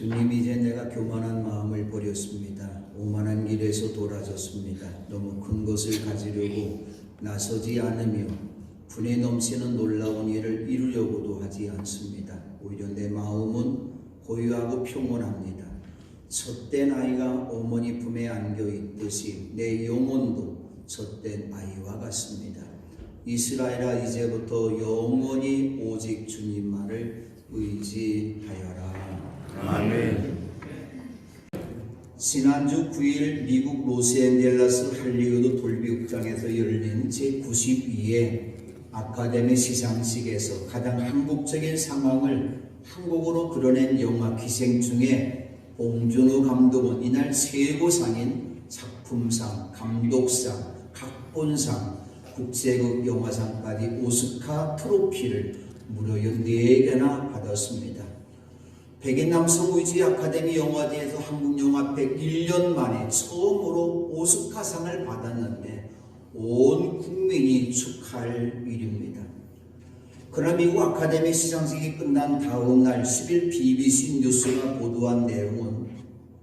주님, 이제 내가 교만한 마음을 버렸습니다. 오만한 길에서 돌아섰습니다. 너무 큰 것을 가지려고 나서지 않으며 분에 넘치는 놀라운 일을 이루려고도 하지 않습니다. 오히려 내 마음은 고요하고 평온합니다. 젖된 아이가 어머니 품에 안겨 있듯이 내 영혼도 젖된 아이와 같습니다. 이스라엘아, 이제부터 영원히 오직 주님만을 의지하여라. 아멘. 지난주 9일 미국 로스앤젤레스 할리우드 돌비극장에서 열린 제92회 아카데미 시상식에서 가장 한국적인 상황을 한국어로 그려낸 영화 기생충의 봉준호 감독은 이날 최고상인 작품상, 감독상, 각본상, 국제극 영화상까지 오스카 트로피를 무려 4개나 받았습니다. 백인 남성 위주의 아카데미 영화제에서 한국 영화 101년 만에 처음으로 오스카상을 받았는데 온 국민이 축하할 일입니다. 그러나 미국 아카데미 시상식이 끝난 다음 날 10일 BBC 뉴스가 보도한 내용은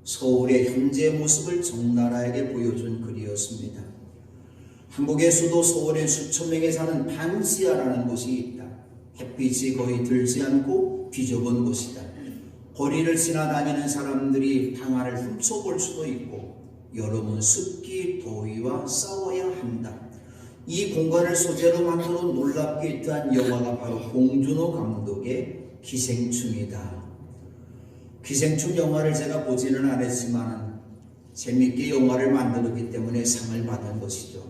서울의 현재 모습을 적나라하게 보여준 글이었습니다. 한국의 수도 서울에 수천 명이 사는 반지하라는 곳이 있다. 햇빛이 거의 들지 않고 비좁은 곳이다. 거리를 지나다니는 사람들이 방아를 훔쳐볼 수도 있고 여름은 습기, 더위와 싸워야 한다. 이 공간을 소재로 만들어 놀랍게 히트한 영화가 바로 봉준호 감독의 기생충이다. 기생충 영화를 제가 보지는 않았지만 재밌게 영화를 만들었기 때문에 상을 받은 것이죠.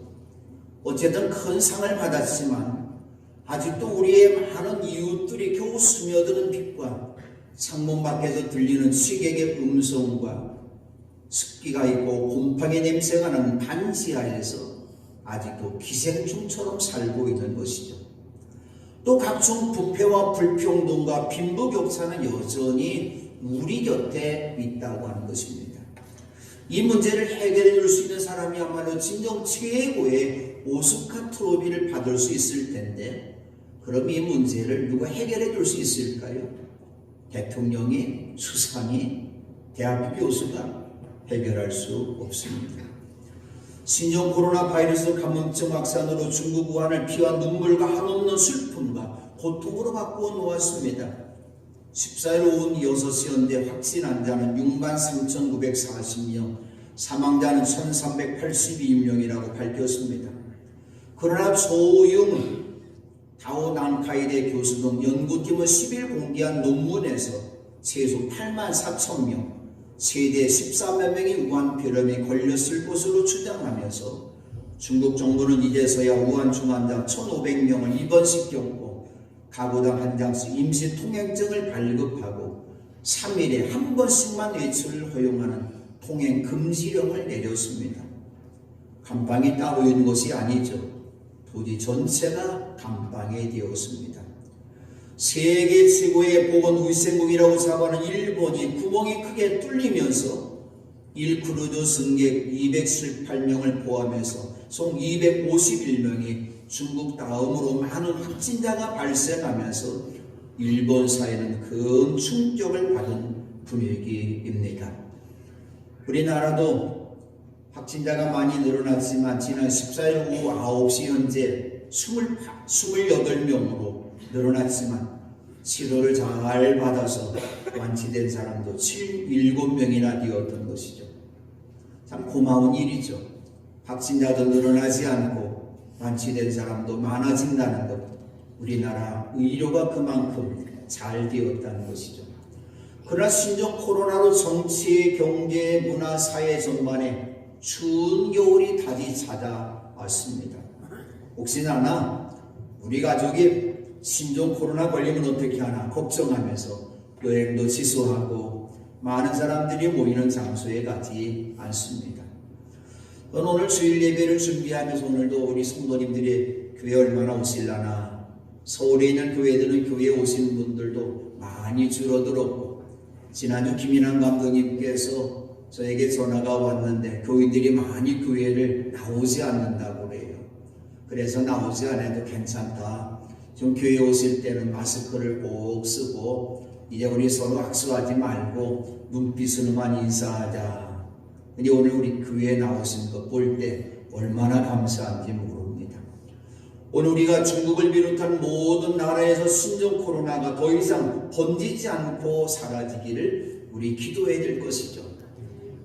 어쨌든 큰 상을 받았지만 아직도 우리의 많은 이웃들이 겨우 스며드는 빛과 창문 밖에서 들리는 취객의 음성과 습기가 있고 곰팡이 냄새가 나는 반지하에서 아직도 기생충처럼 살고 있는 것이죠. 또 각종 부패와 불평등과 빈부격차는 여전히 우리 곁에 있다고 하는 것입니다. 이 문제를 해결해 줄 수 있는 사람이야말로 진정 최고의 오스카 트로피를 받을 수 있을 텐데, 그럼 이 문제를 누가 해결해 줄 수 있을까요? 대통령이, 수상이, 대학교 교수가 해결할 수 없습니다. 신종 코로나 바이러스 감염증 확산으로 중국 우한을 피한 눈물과 한없는 슬픔과 고통으로 바꾸어 놓았습니다. 14일 오후 6시 현재 확진 환자는 63,940명, 사망자는 1,382명이라고 밝혔습니다. 그러나 조용 다오난카이대 교수 등 연구팀은 10일 공개한 논문에서 최소 84,000명, 최대 13만 명이 우한폐렴에 걸렸을 것으로 추정하면서 중국 정부는 이제서야 우한 중환자 1,500명을 입원시켰고 가구당 한 장씩 임시 통행증을 발급하고 3일에 한 번씩만 외출을 허용하는 통행 금지령을 내렸습니다. 감방이 따로 있는 것이 아니죠. 도시 전체가 감방이 되었습니다. 세계 최고의 보건위생국이라고 자부하는 일본이 구멍이 크게 뚫리면서 1크루즈 승객 218명을 포함해서 총 251명이 중국 다음으로 많은 확진자가 발생하면서 일본 사회는 큰 충격을 받은 분위기입니다. 우리나라도 확진자가 많이 늘어났지만 지난 14일 오후 9시 현재 28명으로 늘어났지만 치료를 잘 받아서 완치된 사람도 7명이나 되었던 것이죠. 참 고마운 일이죠. 확진자도 늘어나지 않고 완치된 사람도 많아진다는 것, 우리나라 의료가 그만큼 잘 되었다는 것이죠. 그러나 신종 코로나로 정치, 경제, 문화, 사회 전반에 추운 겨울이 다시 찾아왔습니다. 혹시나 우리 가족이 신종 코로나 걸리면 어떻게 하나 걱정하면서 여행도 취소하고 많은 사람들이 모이는 장소에 가지 않습니다. 오늘 주일 예배를 준비하면서 오늘도 우리 성도님들이 교회 얼마나 오실라나, 서울에 있는 교회들은 교회에 오신 분들도 많이 줄어들었고, 지난주 김인환 감독님께서 저에게 전화가 왔는데 교인들이 많이 교회를 나오지 않는다고 그래요. 그래서 나오지 않아도 괜찮다. 좀 교회 오실 때는 마스크를 꼭 쓰고 이제 우리 서로 악수하지 말고 눈빛으로만 인사하자. 근데 오늘 우리 교회에 나오신 거 볼 때 얼마나 감사한지 모릅니다. 오늘 우리가 중국을 비롯한 모든 나라에서 신종 코로나가 더 이상 번지지 않고 사라지기를 우리 기도해야 될 것이죠.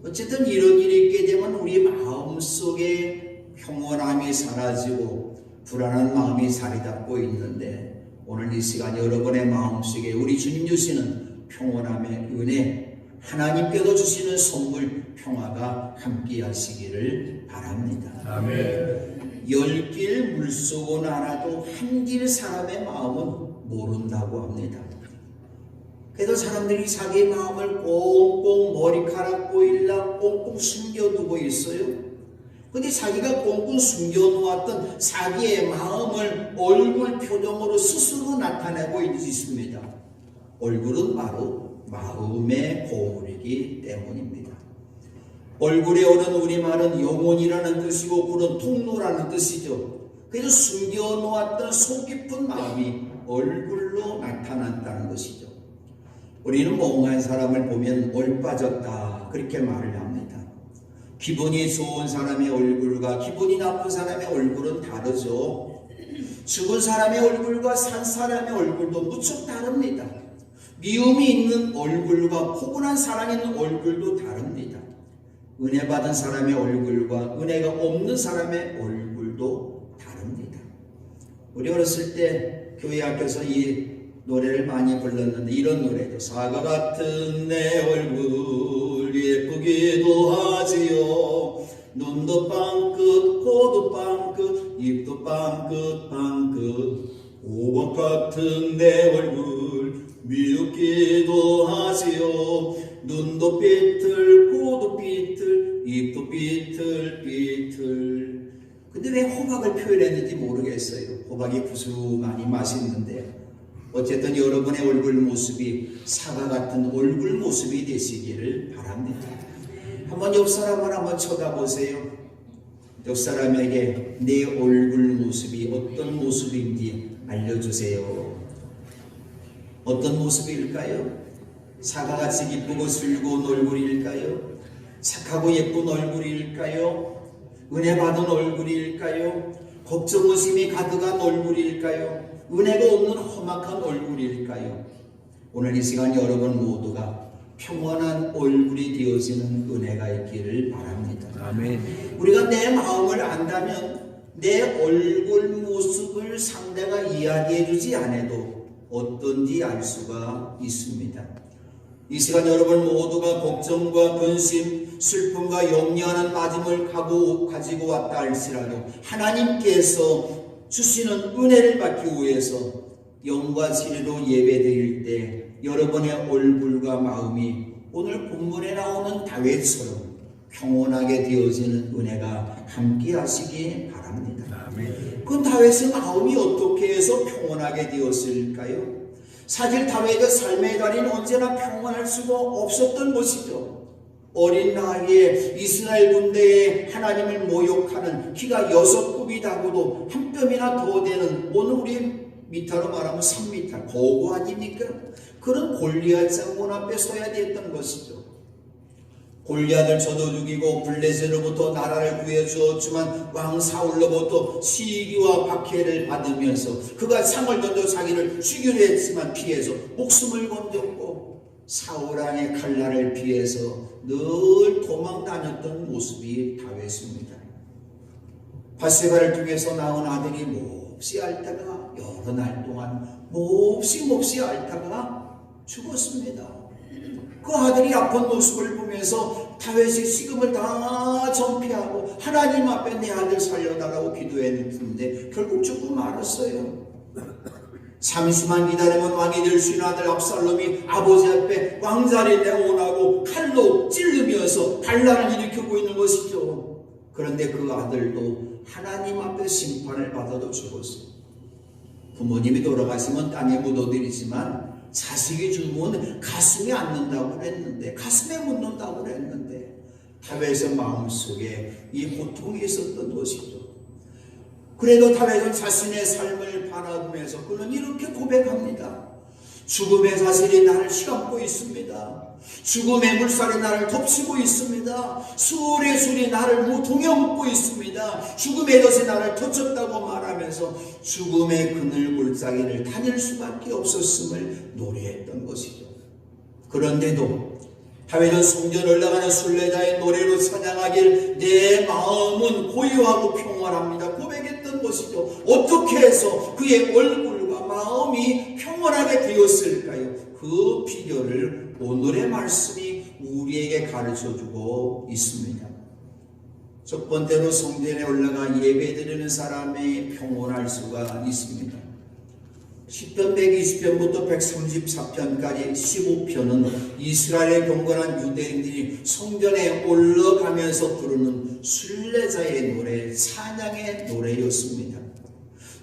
어쨌든 이런 일이 있게 되면 우리 마음속에 평온함이 사라지고 불안한 마음이 자리 잡고 있는데, 오늘 이 시간 여러분의 마음속에 우리 주님 주시는 평온함의 은혜, 하나님께서 주시는 선물 평화가 함께 하시기를 바랍니다. 아멘. 10길 물속은 알아도 한 길 사람의 마음은 모른다고 합니다. 그래도 사람들이 자기 마음을 꽁꽁 머리카락 보일라 꽁꽁 숨겨두고 있어요. 근데 자기가 꽁꽁 숨겨놓았던 자기의 마음을 얼굴 표정으로 스스로 나타내고 있습니다. 얼굴은 바로 마음의 거울이기 때문입니다. 얼굴에 오른 우리말은 영혼이라는 뜻이고 굴은 통로라는 뜻이죠. 그래서 숨겨놓았던 속 깊은 마음이 얼굴로 나타난다는 것이죠. 우리는 멍한 사람을 보면 얼빠졌다 그렇게 말을 합니다. 기분이 좋은 사람의 얼굴과 기분이 나쁜 사람의 얼굴은 다르죠. 죽은 사람의 얼굴과 산 사람의 얼굴도 무척 다릅니다. 미움이 있는 얼굴과 포근한 사랑 있는 얼굴도 다릅니다. 은혜 받은 사람의 얼굴과 은혜가 없는 사람의 얼굴도 다릅니다. 우리 어렸을 때 교회 앞에서 이 노래를 많이 불렀는데, 이런 노래도 사과 같은 내 얼굴 예쁘기도 하지요. 눈도 빵끝 코도 빵끝 입도 빵끝 오곡 같은 내 얼굴 미흡기도 하지요. 눈도 삐뚤 코도 삐뚤 입도 삐뚤. 근데 왜 호박을 표현했는지 모르겠어요. 호박이 구수하니 맛있는데, 어쨌든 여러분의 얼굴 모습이 사과 같은 얼굴 모습이 되시기를 바랍니다. 한번 옆 사람을 한번 쳐다보세요. 옆 사람에게 내 얼굴 모습이 어떤 모습인지 알려주세요. 어떤 모습일까요? 사과같이 기쁘고 즐거운 얼굴일까요? 착하고 예쁜 얼굴일까요? 은혜 받은 얼굴일까요? 걱정 의심이 가득한 얼굴일까요? 은혜가 없는 험악한 얼굴일까요? 오늘 이 시간 여러분 모두가 평온한 얼굴이 되어지는 은혜가 있기를 바랍니다. 아멘. 우리가 내 마음을 안다면 내 얼굴 모습을 상대가 이야기해 주지 않아도 어떤지 알 수가 있습니다. 이 시간 여러분 모두가 걱정과 근심, 슬픔과 염려하는 마음을 가지고 왔다 할지라도 하나님께서 주시는 은혜를 받기 위해서 영과 진리로 예배드릴 때 여러분의 얼굴과 마음이 오늘 본문에 나오는 다윗처럼 평온하게 되어지는 은혜가 함께 하시기 바랍니다. 아멘. 그 다윗의 마음이 어떻게 해서 평온하게 되었을까요? 사실 다윗의 삶의 달인 언제나 평온할 수가 없었던 것이죠. 어린 나이에 이스라엘 군대에 하나님을 모욕하는 키가 6굽이다고도 한 뼘이나 더 되는, 오늘 우리 미터로 말하면 3미터 고고 아닙니까? 그런 골리앗 장군 앞에 서야 됐던 것이죠. 골리앗을 쳐도 죽이고 블레셋으로부터 나라를 구해주었지만 왕 사울로부터 시기와 박해를 받으면서 그가 창을 던져 자기를 죽이려 했지만 피해서 목숨을 건졌고, 사울 왕의 칼날을 피해서 늘 도망 다녔던 모습이 다윗입니다. 바세바를 통해서 낳은 아들이 몹시 앓다가 여러 날 동안 몹시 앓다가 죽었습니다. 그 아들이 아픈 모습을 보면서 다윗이 식음을 다 전폐하고 하나님 앞에 내 아들 살려달라고 기도했는데 결국 죽고 말았어요. 잠시만 기다리면 왕이 될 수 있는 아들 압살롬이 아버지 앞에 왕자리에 원하고 칼로 찔르면서 반란을 일으키고 있는 것이죠. 그런데 그 아들도 하나님 앞에 심판을 받아도 죽었어요. 부모님이 돌아가시면 땅에 묻어드리지만 자식이 죽으면 가슴에 안는다고 그랬는데, 가슴에 묻는다고 그랬는데 다윗의 마음속에 이 고통이 있었던 것이죠. 그래도 다윗은 자신의 삶을 바라보면서 그는 이렇게 고백합니다. 죽음의 사슬이 나를 휘감고 있습니다. 죽음의 물살이 나를 덮치고 있습니다. 수월의 술이 나를 동여먹고 있습니다. 죽음의 덫이 나를 터쳤다고 말하면서 죽음의 그늘 골짜기를 다닐 수밖에 없었음을 노래했던 것이죠. 그런데도 다윗은 성전 올라가는 순례자의 노래로 찬양하길 내 마음은 고요하고 평안합니다 고백했던 것이죠. 어떻게 해서 그의 얼굴과 마음이 평안하게 되었을까요? 그 비결을 오늘의 말씀이 우리에게 가르쳐주고 있습니다. 첫 번째로 성전에 올라가 예배드리는 사람이 평온할 수가 있습니다. 시편 120편부터 134편까지 15편은 이스라엘의 경건한 유대인들이 성전에 올라가면서 부르는 순례자의 노래, 찬양의 노래였습니다.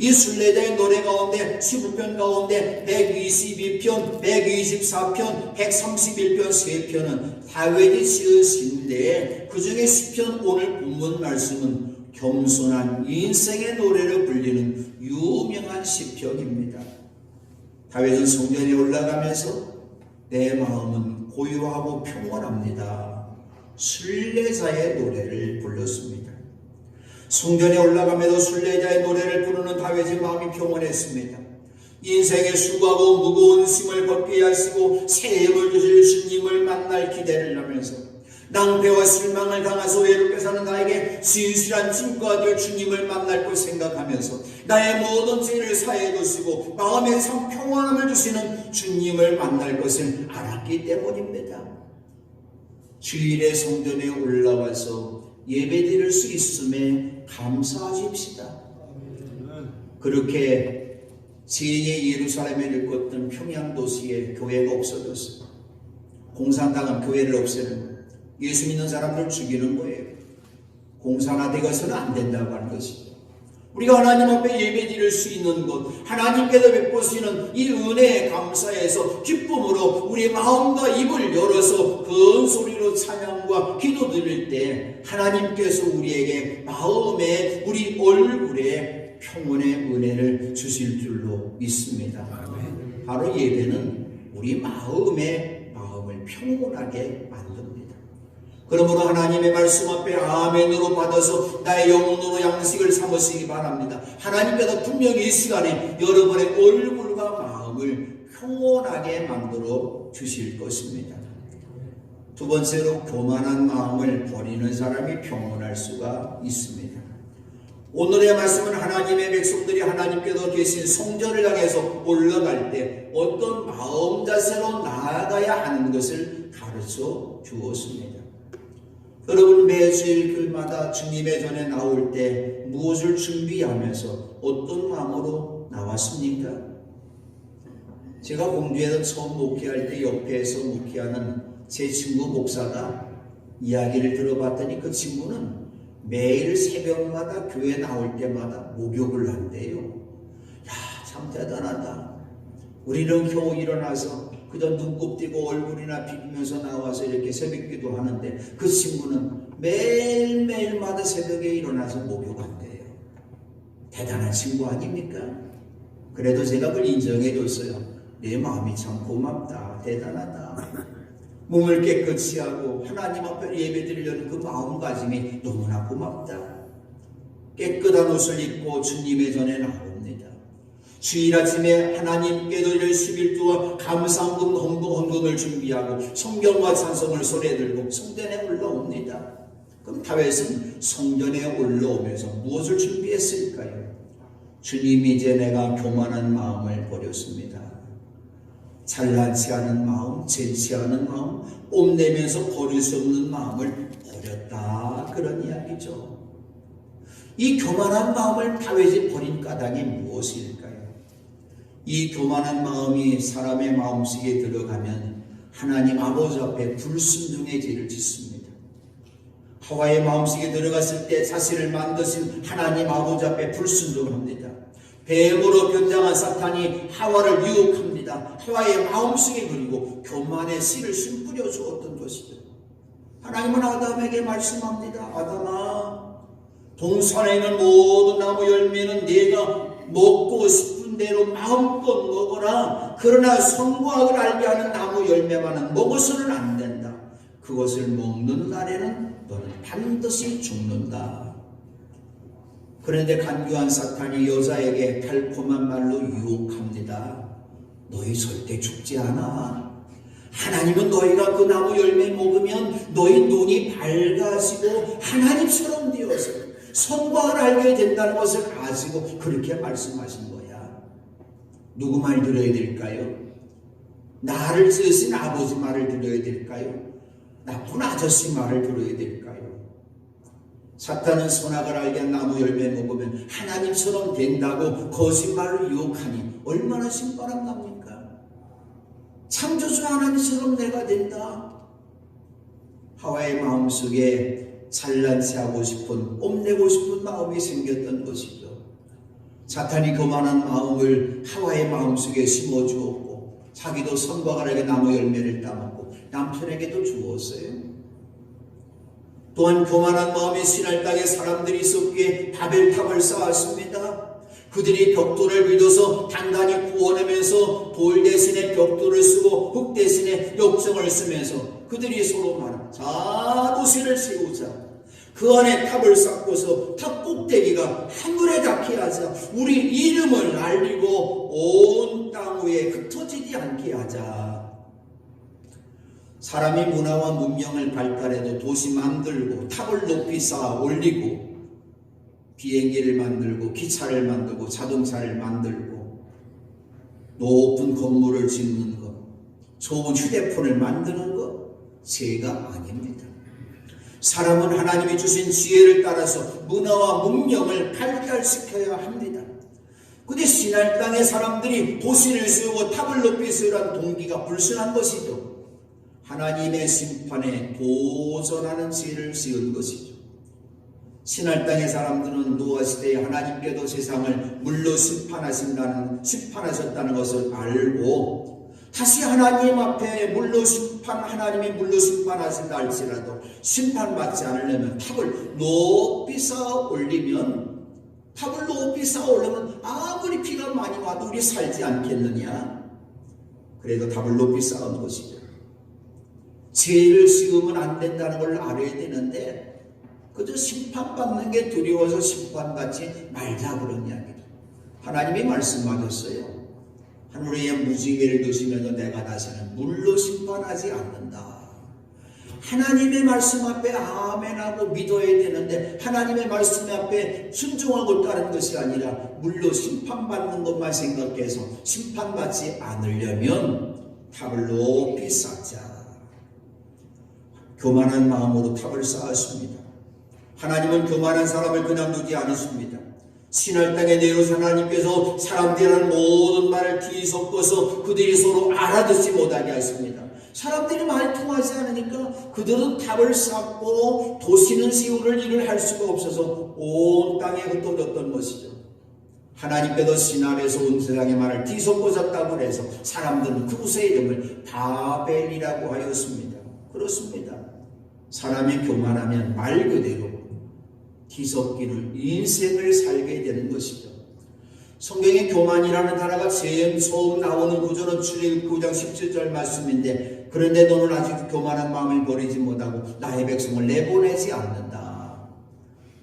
이 순례자의 노래 가운데 15편 가운데 122편, 124편, 131편 3편은 다윗이 지으신데 그 중에 10편 오늘 본문 말씀은 겸손한 인생의 노래로 불리는 유명한 시편입니다. 다윗은 성전에 올라가면서 내 마음은 고요하고 평온합니다. 순례자의 노래를 불렀습니다. 성전에 올라가면서 순례자의 노래를 부르는 다윗의 마음이 평온했습니다. 인생의 수고하고 무거운 짐을 벗게 하시고 새 힘을 주실 주님을 만날 기대를 하면서 낭패와 실망을 당해서 외롭게 사는 나에게 진실한 친구가 될 주님을 만날 걸 생각하면서 나의 모든 죄를 사해 주시고 마음에 참 평안함을 주시는 주님을 만날 것을 알았기 때문입니다. 주일에 성전에 올라와서 예배드릴 수 있음에 감사하십시다. 그렇게 지인이 예루살렘에 일궜던 평양도시에 교회가 없어졌어요. 공산당은 교회를 없애는 거예요. 예수 믿는 사람들을 죽이는 거예요. 공산화 되어서는 안 된다고 하는 것이죠. 우리가 하나님 앞에 예배드릴 수 있는 것, 하나님께서 베푸시는 이 은혜에 감사해서 기쁨으로 우리의 마음과 입을 열어서 큰 소리로 찬양과 기도 드릴 때 하나님께서 우리에게 마음에 우리 얼굴에 평온의 은혜를 주실 줄로 믿습니다. 바로 예배는 우리 마음을 평온하게 만듭니다. 그러므로 하나님의 말씀 앞에 아멘으로 받아서 나의 영혼으로 양식을 삼으시기 바랍니다. 하나님께서 분명히 이 시간에 여러분의 얼굴과 마음을 평온하게 만들어 주실 것입니다. 두 번째로 교만한 마음을 버리는 사람이 평온할 수가 있습니다. 오늘의 말씀은 하나님의 백성들이 하나님께서 계신 성전을 향해서 올라갈 때 어떤 마음 자세로 나아가야 하는 것을 가르쳐 주었습니다. 여러분 매주일 글마다 주님의 전에 나올 때 무엇을 준비하면서 어떤 마음으로 나왔습니까? 제가 공주에서 처음 목회할 때 옆에서 목회하는 제 친구 목사가 이야기를 들어봤더니 그 친구는 매일 새벽마다 교회 나올 때마다 목욕을 한대요. 야, 참 대단하다. 우리는 겨우 일어나서 그저 눈곱 띄고 얼굴이나 비비면서 나와서 이렇게 새벽기도 하는데 그 친구는 매일매일마다 새벽에 일어나서 목욕한대요. 대단한 친구 아닙니까? 그래도 제가 그걸 인정해 줬어요. 내 마음이 참 고맙다. 대단하다. 몸을 깨끗이 하고 하나님 앞에 예배드리려는 그 마음가짐이 너무나 고맙다. 깨끗한 옷을 입고 주님의 전에 나옵니다. 주일 아침에 하나님께 드릴 11조와 감사헌금 헌금을 준비하고 성경과 찬송을 손에 들고 성전에 올라옵니다. 그럼 다윗은 성전에 올라오면서 무엇을 준비했을까요? 주님, 이제 내가 교만한 마음을 버렸습니다. 잘나지 않은 마음, 재치 않은 마음, 뽐내면서 버릴 수 없는 마음을 버렸다. 그런 이야기죠. 이 교만한 마음을 다윗이 버린 까닭이 무엇일까요? 이 교만한 마음이 사람의 마음속에 들어가면 하나님 아버지 앞에 불순종의 죄를 짓습니다. 하와의 마음속에 들어갔을 때 자신을 만드신 하나님 아버지 앞에 불순종합니다. 뱀으로 변장한 사탄이 하와를 유혹합니다. 하와의 마음속에 그리고 교만의 씨를 심뿌려 주었던 것이죠. 하나님은 아담에게 말씀합니다. 아담아, 동산에 있는 모든 나무 열매는 네가 먹고 싶은 대로 마음껏 먹어라. 그러나 선과악을 알게 하는 나무 열매만은 먹어서는 안 된다. 그것을 먹는 날에는 너는 반드시 죽는다. 그런데 간교한 사탄이 여자에게 달콤한 말로 유혹합니다. 너희 절대 죽지 않아. 하나님은 너희가 그 나무 열매 먹으면 너희 눈이 밝아지고 하나님처럼 되어서 선과 악을 알게 된다는 것을 아시고 그렇게 말씀하신 거야. 누구 말 들어야 될까요? 나를 지으신 아버지 말을 들어야 될까요? 나쁜 아저씨 말을 들어야 될까요? 사탄은 선악을 알게 한 나무 열매 먹으면 하나님처럼 된다고 거짓말로 유혹하니 얼마나 신바람납니까? 창조주 하나님처럼 내가 된다. 하와의 마음속에 잘난 체하고 싶은, 뽐내고 싶은 마음이 생겼던 것이죠. 사탄이 교만한 마음을 하와의 마음속에 심어주었고 자기도 선과 악에게 나무 열매를 따먹고 남편에게도 주었어요. 또한 교만한 마음의 신할 땅에 사람들이 있었기에 바벨탑을 쌓았습니다. 그들이 벽돌을 믿어서 단단히 구워내면서 돌 대신에 벽돌을 쓰고 흙 대신에 역정을 쓰면서 그들이 서로 말합니다. 자, 도시를 세우자. 그 안에 탑을 쌓고서 탑 꼭대기가 하늘에 닿게 하자. 우리 이름을 알리고 온 땅 위에 흩어지지 않게 하자. 사람이 문화와 문명을 발달해도 도시 만들고 탑을 높이 쌓아 올리고 비행기를 만들고 기차를 만들고 자동차를 만들고 높은 건물을 짓는 것, 좋은 휴대폰을 만드는 것 죄가 아닙니다. 사람은 하나님이 주신 지혜를 따라서 문화와 문명을 발달시켜야 합니다. 근데 신할 땅의 사람들이 도시를 세우고 탑을 높이 세우라는 동기가 불순한 것이죠. 하나님의 심판에 도전하는 죄를 지은 것이죠. 신할 땅의 사람들은 노아 시대에 하나님께도 세상을 물로 심판하셨다는 것을 알고 다시 하나님 앞에 하나님이 물로 심판하신다 할지라도 심판받지 않으려면 탑을 높이 쌓아 올리면 아무리 비가 많이 와도 우리 살지 않겠느냐? 그래도 탑을 높이 쌓은 것이죠. 죄를 지으면 안 된다는 걸 알아야 되는데 그저 심판받는 게 두려워서 심판받지 말자 그런 이야기죠. 하나님이 말씀하셨어요. 하늘에 무지개를 두시면서 내가 다시는 물로 심판하지 않는다. 하나님의 말씀 앞에 아멘하고 믿어야 되는데 하나님의 말씀 앞에 순종하고 따르는 것이 아니라 물로 심판받는 것만 생각해서 심판받지 않으려면 탑을 높이 쌓자. 교만한 마음으로 탑을 쌓았습니다. 하나님은 교만한 사람을 그냥 두지 않으십니다. 신할 땅에 내려오신 하나님께서 사람들이라는 모든 말을 뒤섞어서 그들이 서로 알아듣지 못하게 하십니다. 사람들이 말이 통하지 않으니까 그들은 탑을 쌓고 도시는 세우를 일을 할 수가 없어서 온 땅에 흩어졌던 것이죠. 하나님께도 신할에서 온 세상의 말을 뒤섞어졌다고 해서 사람들은 그곳의 이름을 바벨이라고 하였습니다. 그렇습니다. 사람이 교만하면 말 그대로 뒤섞이는 인생을 살게 되는 것이죠. 성경에 교만이라는 단어가 제일 처음 나오는 구절은 출애굽기 9장 17절 말씀인데 그런데 너는 아직 교만한 마음을 버리지 못하고 나의 백성을 내보내지 않는다.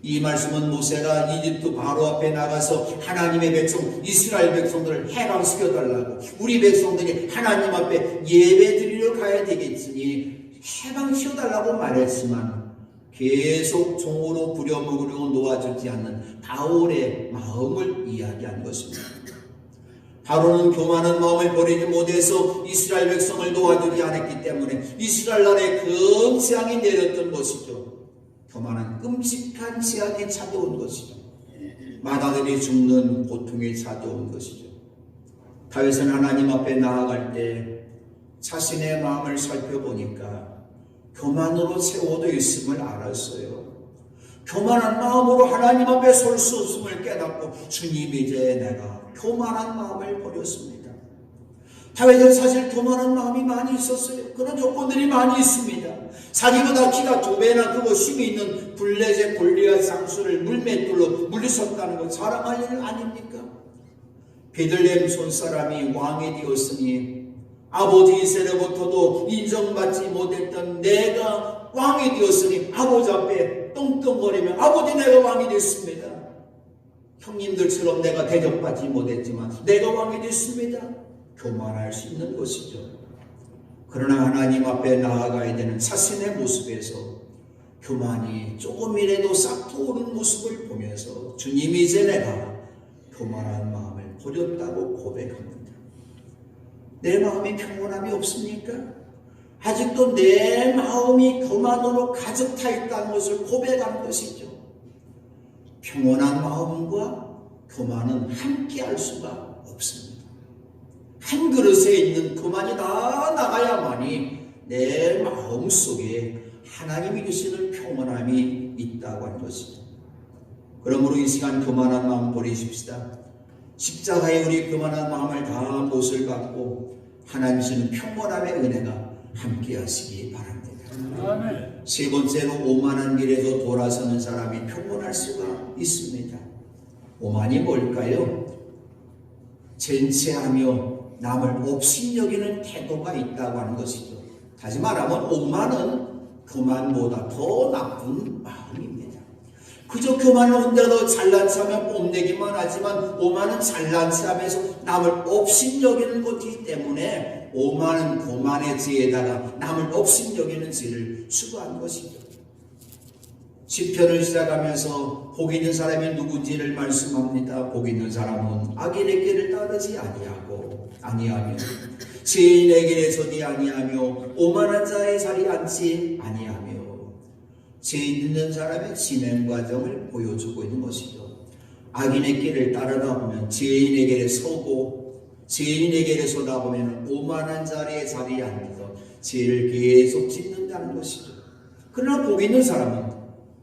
이 말씀은 모세가 이집트 바로 앞에 나가서 하나님의 백성 이스라엘 백성들을 해방시켜달라고 우리 백성들이 하나님 앞에 예배드리러 가야 되겠으니 해방시켜달라고 말했지만 계속 종으로 부려먹으려고 놓아주지 않는 바울의 마음을 이야기한 것입니다. 바로는 교만한 마음을 버리지 못해서 이스라엘 백성을 놓아주지 않았기 때문에 이스라엘 나라에 큰 재앙이 내렸던 것이죠. 교만한 끔찍한 재앙이 찾아온 것이죠. 마다들이 죽는 고통이 찾아온 것이죠. 다윗은 하나님 앞에 나아갈 때 자신의 마음을 살펴보니까 교만으로 세워져 있음을 알았어요. 교만한 마음으로 하나님 앞에 설 수 없음을 깨닫고 주님 이제 내가 교만한 마음을 버렸습니다. 다윗은 사실 교만한 마음이 많이 있었어요. 그런 조건들이 많이 있습니다. 자기보다 키가 2배나 크고 힘이 있는 블레셋 골리앗 장수를 물맷돌로 물리쳤다는 건 자랑할 일 아닙니까? 베들레헴 손사람이 왕이 되었으니 아버지 이세로부터도 인정받지 못했던 내가 왕이 되었으니 아버지 앞에 떵떵거리며 아버지 내가 왕이 됐습니다. 형님들처럼 내가 대접받지 못했지만 내가 왕이 됐습니다. 교만할 수 있는 것이죠. 그러나 하나님 앞에 나아가야 되는 자신의 모습에서 교만이 조금이라도 싹 트오는 모습을 보면서 주님이 이제 내가 교만한 마음을 버렸다고 고백합니다. 내 마음이 평온함이 없습니까? 아직도 내 마음이 교만으로 가득 차 있다는 것을 고백한 것이죠. 평온한 마음과 교만은 함께 할 수가 없습니다. 한 그릇에 있는 교만이 다 나가야만이 내 마음 속에 하나님이 주시는 평온함이 있다고 하는 것이죠. 그러므로 이 시간 교만한 마음 버리십시다. 십자가에 우리 교만한 마음을 다 못을 받고 하나님 주시는 평온함의 은혜가 함께 하시기 바랍니다. 아멘. 세 번째로 오만한 길에서 돌아서는 사람이 평온할 수가 있습니다. 오만이 뭘까요? 젠체하며 남을 업신여기는 태도가 있다고 하는 것이죠. 다시 말하면 오만은 교만보다 더 나쁜 마음입니다. 그저 교만은 혼자서 잘난 체하며 뽐내기만 하지만 오만은 잘난 체하면서 남을 업신여기는 것이기 때문에 오만은 교만의 죄에다가 남을 업신여기는 죄를 추구한 것이죠. 시편을 시작하면서 복 있는 사람이 누구인지를 말씀합니다. 복 있는 사람은 악인의 길을 따르지 아니하며 죄인의 길에 서지 아니하며 오만한 자의 자리에 앉지 아니하며 죄 있는 사람의 진행 과정을 보여주고 있는 것이죠. 악인의 길을 따르다 보면 죄인의 길에 서고 죄인의 길에 서다 보면 오만한 자리에 앉아서 죄를 계속 짓는다는 것이죠. 그러나 복 있는 사람은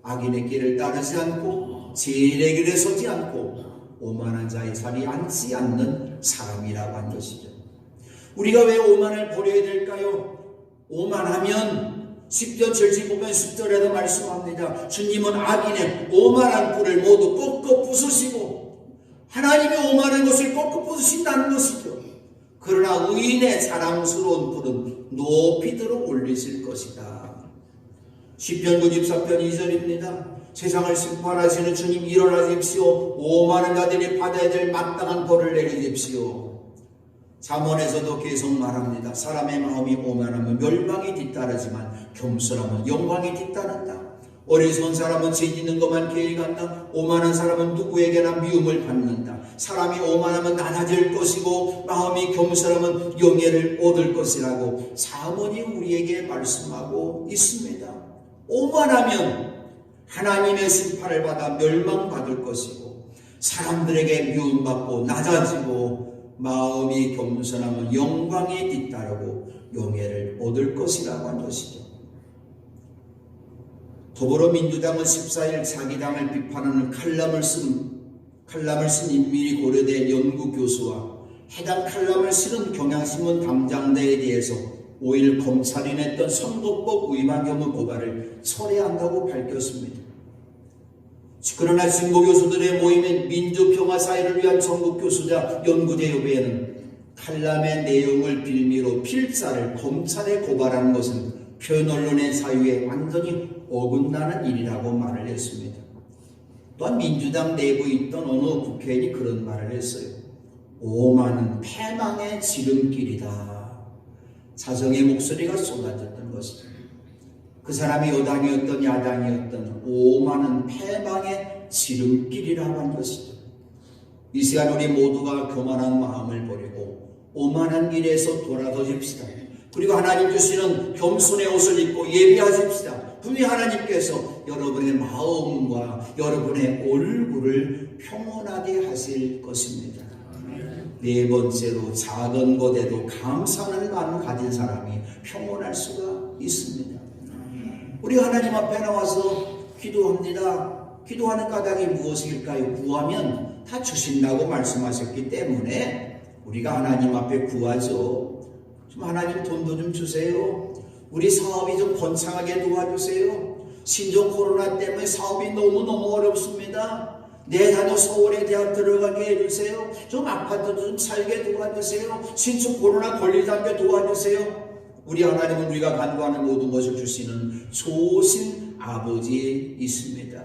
악인의 길을 따르지 않고 죄인의 길에 서지 않고 오만한 자의 자리에 앉지 않는 사람이라고 한 것이죠. 우리가 왜 오만을 버려야 될까요? 오만하면 10절 75편 10절에도 말씀합니다. 주님은 악인의 오만한 뿔을 모두 꺾어 부수시고 하나님의 오만한 것을 꺾어 부수신다는 것이죠. 그러나 의인의 자랑스러운 뿔은 높이 들어 올리실 것이다. 시편 94편 2절입니다. 세상을 심판하시는 주님 일어나십시오. 오만한 자들이 받아야 될 마땅한 벌을 내리십시오. 잠언에서도 계속 말합니다. 사람의 마음이 오만하면 멸망이 뒤따르지만 겸손하면 영광이 뒤따른다. 어리석은 사람은 죄 짓는 것만 계획한다. 오만한 사람은 누구에게나 미움을 받는다. 사람이 오만하면 낮아질 것이고 마음이 겸손하면 영예를 얻을 것이라고 잠언이 우리에게 말씀하고 있습니다. 오만하면 하나님의 심판을 받아 멸망받을 것이고 사람들에게 미움받고 낮아지고 마음이 겸손하면 영광에 뒤따르고 영예를 얻을 것이라고 한 것이죠. 더불어민주당은 14일 자기 당을 비판하는 칼럼을 쓴 인민이 고려대 연구교수와 해당 칼럼을 실은 경향신문 담당자에 대해서 5일 검찰이 냈던 선거법 위반 혐의 고발을 철회한다고 밝혔습니다. 그러나 진보교수들의 모임인 민주평화사회를 위한 전국교수자 연구대협회는 칼럼의 내용을 빌미로 필자를 검찰에 고발하는 것은 표현언론의 자유에 완전히 어긋나는 일이라고 말을 했습니다. 또한 민주당 내부에 있던 어느 국회의원이 그런 말을 했어요. 오만은 패망의 지름길이다. 자성의 목소리가 쏟아졌던 것이죠. 그 사람이 여당이었던 야당이었던 오만은 패망의 지름길이라고 한 것이죠. 이 시간 우리 모두가 교만한 마음을 버리고 오만한 길에서 돌아서십시다. 그리고 하나님 주시는 겸손의 옷을 입고 예비하십시다. 분명히 하나님께서 여러분의 마음과 여러분의 얼굴을 평온하게 하실 것입니다. 네 번째로 작은 것에도 감사하는 마음을 가진 사람이 평온할 수가 있습니다. 우리 하나님 앞에 나와서 기도합니다. 기도하는 까닭이 무엇일까요? 구하면 다 주신다고 말씀하셨기 때문에 우리가 하나님 앞에 구하죠. 좀 하나님 돈도 좀 주세요. 우리 사업이 좀 번창하게 도와주세요. 신종 코로나 때문에 사업이 너무너무 어렵습니다. 내 자녀 서울에 대학 들어가게 해주세요. 좀 아파트도 좀 살게 도와주세요. 신축 코로나 걸리지 않게 도와주세요. 우리 하나님은 우리가 간구하는 모든 것을 주시는 좋으신 아버지 있습니다.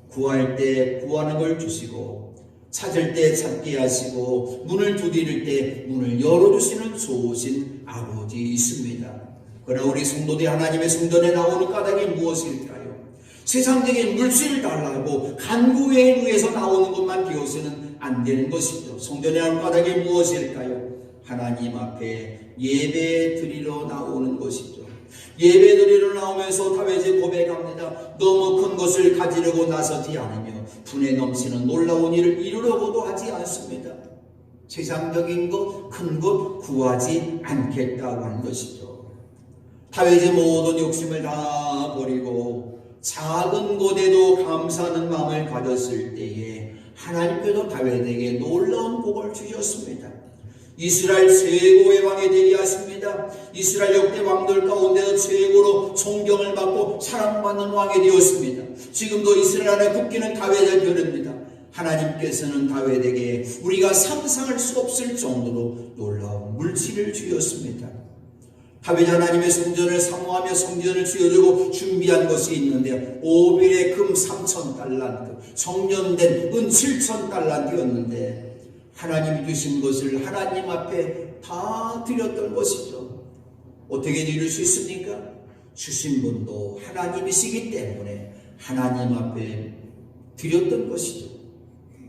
구할 때 구하는 걸 주시고, 찾을 때 찾게 하시고, 문을 두드릴 때 문을 열어주시는 좋으신 아버지 있습니다. 그러나 우리 성도들이 하나님의 성전에 나오는 까닭이 무엇일까요? 세상적인 물질을 달라고 간구에 의해서 나오는 것만 비워서는 안 되는 것이죠. 성전에 나오는 까닭이 무엇일까요? 하나님 앞에 예배 드리러 나오는 것이죠. 예배 드리러 나오면서 다윗이 고백합니다. 너무 큰 것을 가지려고 나서지 않으며 분에 넘치는 놀라운 일을 이루려고도 하지 않습니다. 세상적인 것, 큰 것 구하지 않겠다고 하는 것이죠. 다윗이 모든 욕심을 다 버리고 작은 것에도 감사하는 마음을 가졌을 때에 하나님께서 다윗에게 놀라운 복을 주셨습니다. 이스라엘 최고의 왕이 되게 하십니다. 이스라엘 역대 왕들 가운데서 최고로 존경을 받고 사랑받는 왕이 되었습니다. 지금도 이스라엘 안에 국기는 다윗의 별입니다. 하나님께서는 다윗에게 우리가 상상할 수 없을 정도로 놀라운 물질을 주셨습니다. 다윗 하나님의 성전을 사모하며 성전을 지어주고 준비한 것이 있는데 오빌의 금 3,000달란트, 정년된 은 7,000달란트였는데 하나님이 주신 것을 하나님 앞에 다 드렸던 것이죠. 어떻게 드릴 수 있습니까? 주신 분도 하나님이시기 때문에 하나님 앞에 드렸던 것이죠.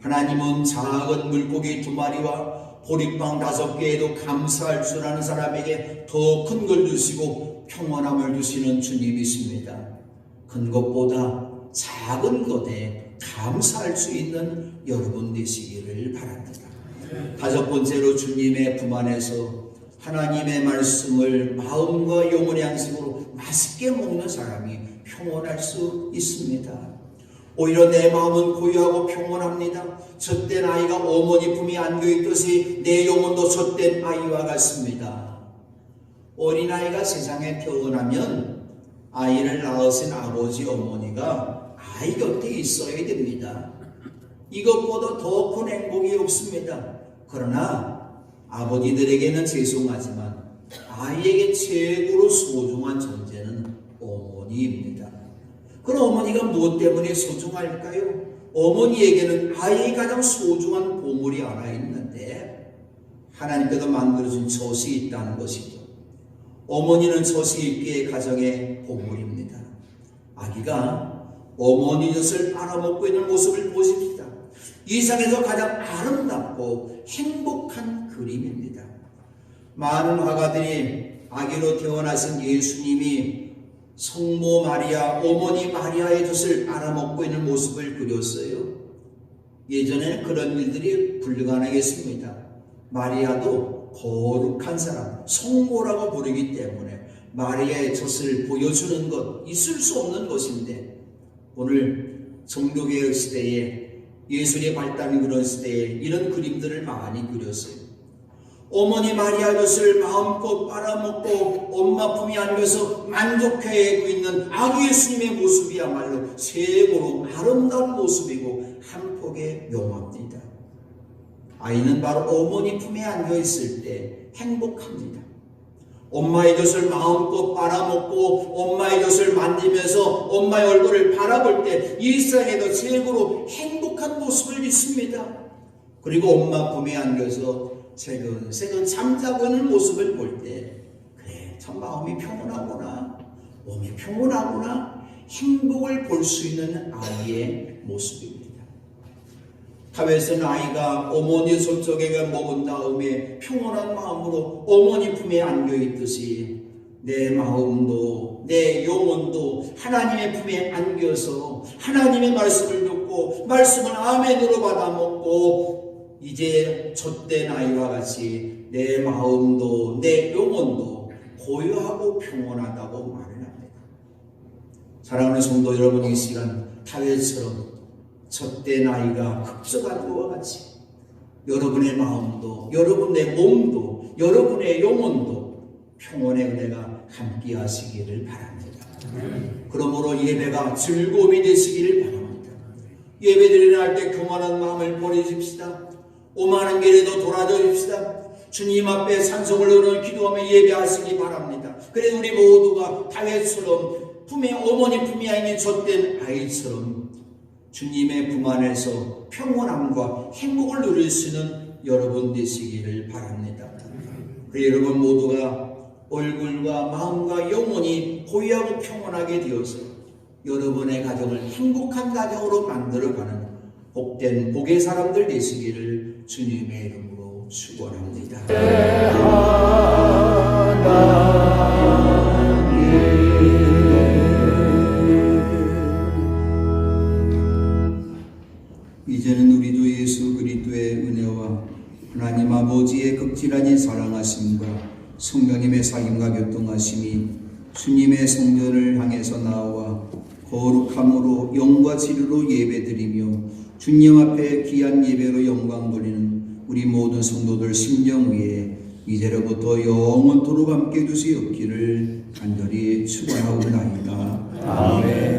하나님은 작은 물고기 2마리와 보리빵 5개에도 감사할 줄 아는 사람에게 더 큰 걸 주시고 평안함을 주시는 주님이십니다. 큰 것보다 작은 것에 감사할 수 있는 여러분 되시기를 바랍니다. 5번째로 주님의 품 안에서 하나님의 말씀을 마음과 영혼의 양식으로 맛있게 먹는 사람이 평온할 수 있습니다. 오히려 내 마음은 고요하고 평온합니다. 젖된 아이가 어머니 품에 안겨있듯이 내 영혼도 젖된 아이와 같습니다. 어린아이가 세상에 태어나면 아이를 낳으신 아버지 어머니가 아이 곁에 있어야 됩니다. 이것보다 더 큰 행복이 없습니다. 그러나 아버지들에게는 죄송하지만 아이에게 최고로 소중한 존재는 어머니입니다. 그럼 어머니가 무엇 때문에 소중할까요? 어머니에게는 아이의 가장 소중한 보물이 하나 있는데 하나님께서 만들어준 젖이 있다는 것이죠. 어머니는 젖이 있기에 가정의 보물입니다. 아기가 어머니 젖을 빨아먹고 있는 모습을 보십시다. 이 세상에서 가장 아름답고 행복한 그림입니다. 많은 화가들이 아기로 태어나신 예수님이 성모 마리아, 어머니 마리아의 젖을 빨아먹고 있는 모습을 그렸어요. 예전에는 그런 일들이 불가능했습니다. 마리아도 거룩한 사람, 성모라고 부르기 때문에 마리아의 젖을 보여주는 것, 있을 수 없는 것인데 오늘 종교개혁 시대에 예술의 발달이 그런 시대에 이런 그림들을 많이 그렸어요. 어머니 마리아 젖을 마음껏 빨아먹고 엄마 품에 안겨서 만족해하고 있는 아기 예수님의 모습이야말로 최고로 아름다운 모습이고 한 폭의 명화입니다. 아이는 바로 어머니 품에 안겨있을 때 행복합니다. 엄마의 젖을 마음껏 빨아먹고 엄마의 젖을 만지면서 엄마의 얼굴을 바라볼 때 이 세상에도 최고로 행복한 모습을 믿습니다. 그리고 엄마 품에 안겨서 새근 잠자고 있는 모습을 볼 때 그래 참 마음이 평온하구나, 몸이 평온하구나, 행복을 볼 수 있는 아이의 모습입니다. 다윗은 아이가 어머니 손속에 먹은 다음에 평온한 마음으로 어머니 품에 안겨있듯이 내 마음도 내 영혼도 하나님의 품에 안겨서 하나님의 말씀을 듣고 말씀을 아멘으로 받아먹고 이제 젖된 아이와 같이 내 마음도 내 영혼도 고요하고 평온하다고 말을 합니다. 사랑하는 성도 여러분, 이 시간 다윗처럼 젖된 아이가 흡족한 것과 같이 여러분의 마음도 여러분의 몸도 여러분의 영혼도 평온의 은혜가 함께 하시기를 바랍니다. 그러므로 예배가 즐거움이 되시기를 바랍니다. 예배드리려 할 때 교만한 마음을 버리십시다. 오만한 길에도 돌아서십시다. 주님 앞에 찬송을 흐르는 기도하며 예배하시기 바랍니다. 그래서 우리 모두가 다윗처럼 어머니 품에 있는 젖된 아이처럼 주님의 품 안에서 평온함과 행복을 누릴 수 있는 여러분 되시기를 바랍니다. 그리고 여러분 모두가 얼굴과 마음과 영혼이 고요하고 평온하게 되어서 여러분의 가정을 행복한 가정으로 만들어가는 복된 복의 사람들 되시기를 주님의 이름으로 축원합니다. 이제는 우리도 예수 그리스도의 은혜와 하나님 아버지의 극진하신 사랑하심과 성령님의 사귐과 교통하심이 주님의 성전을 향해서 나와 거룩함으로 영과 진리로 예배드리며 주님 앞에 귀한 예배로 영광 돌리는 우리 모든 성도들 심령 위에 이제로부터 영원토록 함께 두시옵기를 간절히 축원하옵나이다. 아멘.